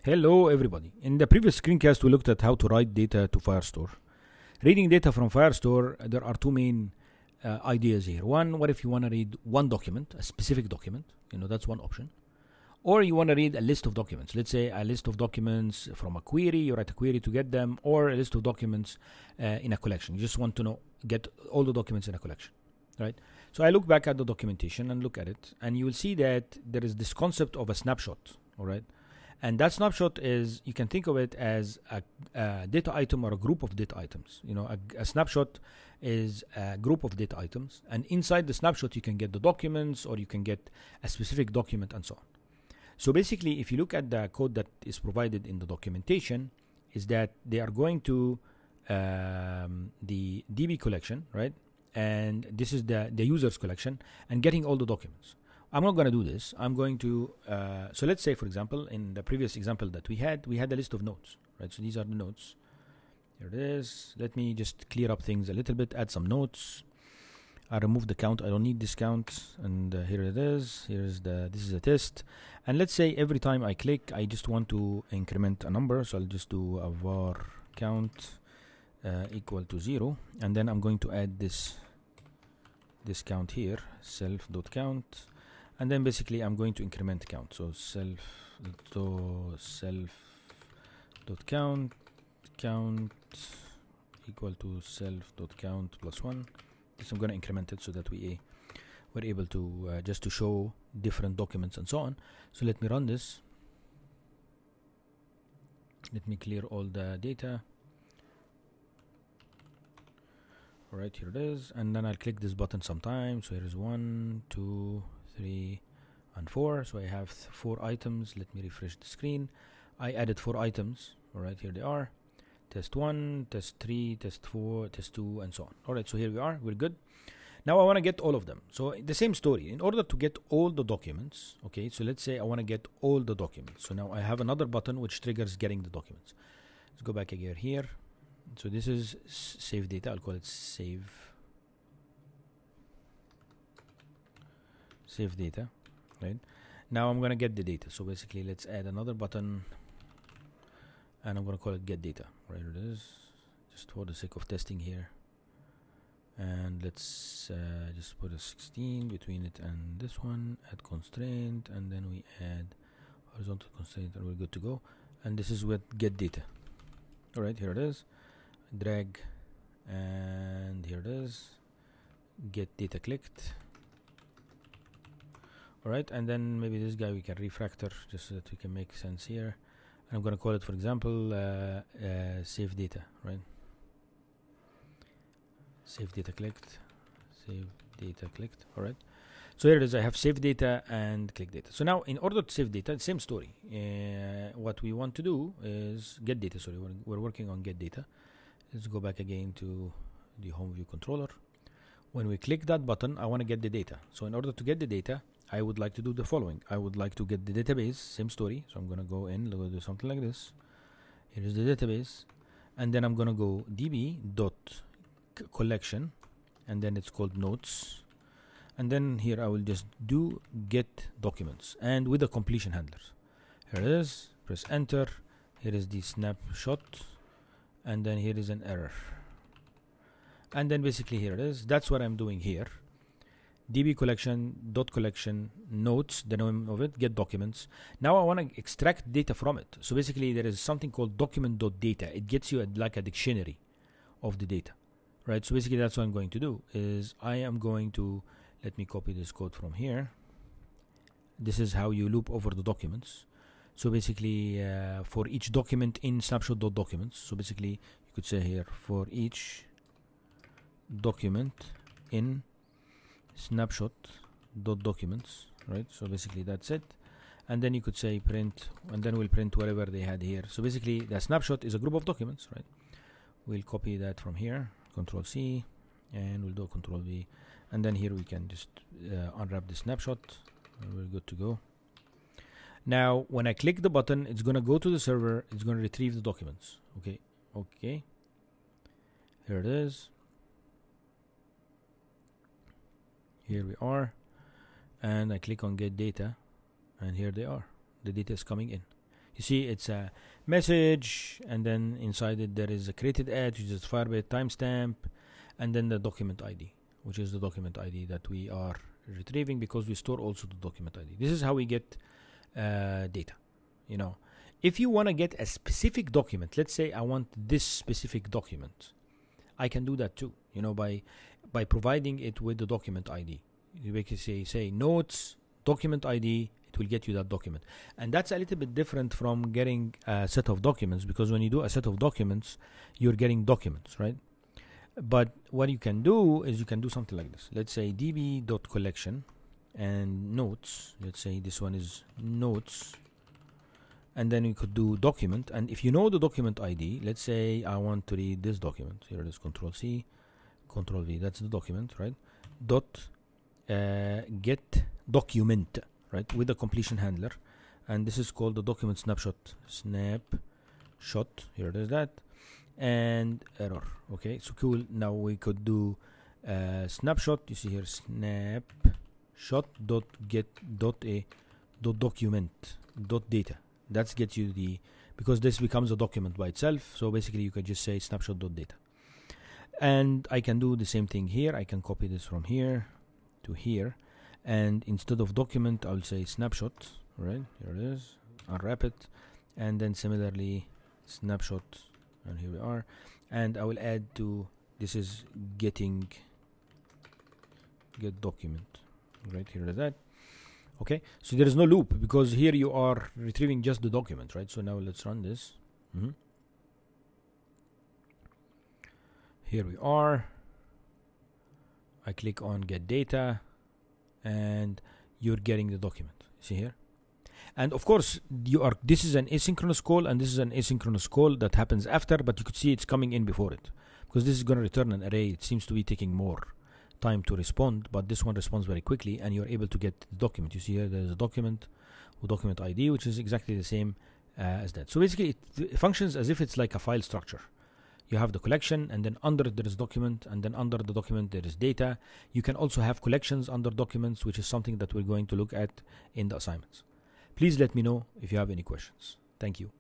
Hello everybody. In the previous screencast we looked at how to write data to Firestore. Reading data from Firestore, there are two main ideas here. One, what if you want to read one document, a specific document, that's one option. Or you want to read a list of documents. Let's say a list of documents from a query, you write a query to get them, or a list of documents in a collection. You just want to get all the documents in a collection, right? So I look back at the documentation and look at it, and you will see that there is this concept of a snapshot, all right? And that snapshot is, you can think of it as a data item or a group of data items. A snapshot is a group of data items, and inside the snapshot you can get the documents, or you can get a specific document, and so on. So basically, if you look at the code that is provided in the documentation, is that they are going to the DB collection, right? And this is the users collection, and getting all the documents. I'm not going to do this. I'm going to, so let's say, for example, in the previous example that we had a list of nodes, right? So these are the nodes. Here it is. Let me just clear up things a little bit, add some nodes. I remove the count. I don't need this count. And here it is. This is a test. And let's say every time I click, I just want to increment a number. So I'll just do a var count equal to 0. And then I'm going to add this count here, self.count. And then basically I'm going to increment count. So self.count equal to self.count plus 1. So I'm going to increment it so that we're able to just to show different documents and so on. So let me run this. Let me clear all the data. All right, here it is. And then I'll click this button sometime. So here is 1, 2, 3, and 4. So I have 4 items. Let me refresh the screen. I added 4 items. All right, here they are. Test 1, test 3, test 4, test 2, and so on. All right, so here we are. We're good. Now I want to get all of them. So the same story. In order to get all the documents, okay, so let's say I want to get all the documents. So now I have another button which triggers getting the documents. Let's go back again here. So this is save data. I'll call it save data, right? Now I'm going to get the data. So basically let's add another button, and I'm going to call it get data. Right, it is, just for the sake of testing here. And let's just put a 16 between it and this one, add constraint, and then we add horizontal constraint, and we're good to go. And this is with get data. All right, here it is. Drag, and here it is. Get data clicked. All right, and then maybe this guy we can refactor just so that we can make sense here. And I'm going to call it, for example, save data, right? Save data clicked. Save data clicked. All right. So here it is. I have save data and click data. So now, in order to save data, same story. What we want to do is get data. Sorry, we're working on get data. Let's go back again to the home view controller. When we click that button, I want to get the data. So in order to get the data, I would like to do the following. I would like to get the database, same story. So I'm going to go in, do something like this. Here is the database. And then I'm going to go db.collection, and then it's called notes. And then here I will just do get documents, and with the completion handlers. Here it is. Press enter. Here is the snapshot. And then here is an error. And then basically here it is. That's what I'm doing here. DB collection dot collection notes, the name of it, get documents. Now I want to extract data from it. So basically there is something called document.data. It gets you like a dictionary of the data, right? So basically that's what I'm going to do is I am going to, let me copy this code from here. This is how you loop over the documents. So basically for each document in snapshot.documents. So basically you could say here for each document in snapshot.documents, right? So basically that's it. And then you could say print, and then we'll print whatever they had here. So basically the snapshot is a group of documents, right? We'll copy that from here, Control C, and we'll do Control V. And then here we can just unwrap the snapshot, and we're good to go. Now, when I click the button, it's going to go to the server. It's going to retrieve the documents. Okay. Here it is. Here we are. And I click on get data, and here they are. The data is coming in. You see, it's a message, and then inside it there is a created at, which is Firebase timestamp, and then the document ID, which is the document ID that we are retrieving because we store also the document ID. This is how we get data. You know, if you want to get a specific document, let's say I want this specific document, I can do that too. You know, by providing it with the document ID. You basically say notes document ID. It will get you that document, and that's a little bit different from getting a set of documents, because when you do a set of documents, you're getting documents, right? But what you can do is you can do something like this. Let's say db.collection and notes. Let's say this one is notes, and then you could do document. And if you know the document ID, let's say I want to read this document. Here it is, Control C, Control V. That's the document, right? Dot get document, right, with the completion handler, and this is called the document snapshot. Snapshot. Here it is, that, and error. Okay, so cool. Now we could do snapshot. You see here, snapshot dot get dot a dot document dot data. That's gets you the, because this becomes a document by itself. So basically, you could just say snapshot dot data, and I can do the same thing here. I can copy this from here to here, and instead of document, I'll say snapshot. Right, here it is. Unwrap it, and then similarly snapshot, and here we are. And I will add to this is get document. Right, here is that. Okay, so there is no loop because here you are retrieving just the document, right? So now let's run this. Here we are. I click on get data, and you're getting the document. See here, and of course you are. This is an asynchronous call, and this is an asynchronous call that happens after. But you could see it's coming in before it, because this is going to return an array. It seems to be taking more time to respond, but this one responds very quickly, and you're able to get the document. You see here there's a document with document ID, which is exactly the same as that. So basically, it functions as if it's like a file structure. You have the collection, and then under it there is document, and then under the document there is data. You can also have collections under documents, which is something that we're going to look at in the assignments. Please let me know if you have any questions. Thank you.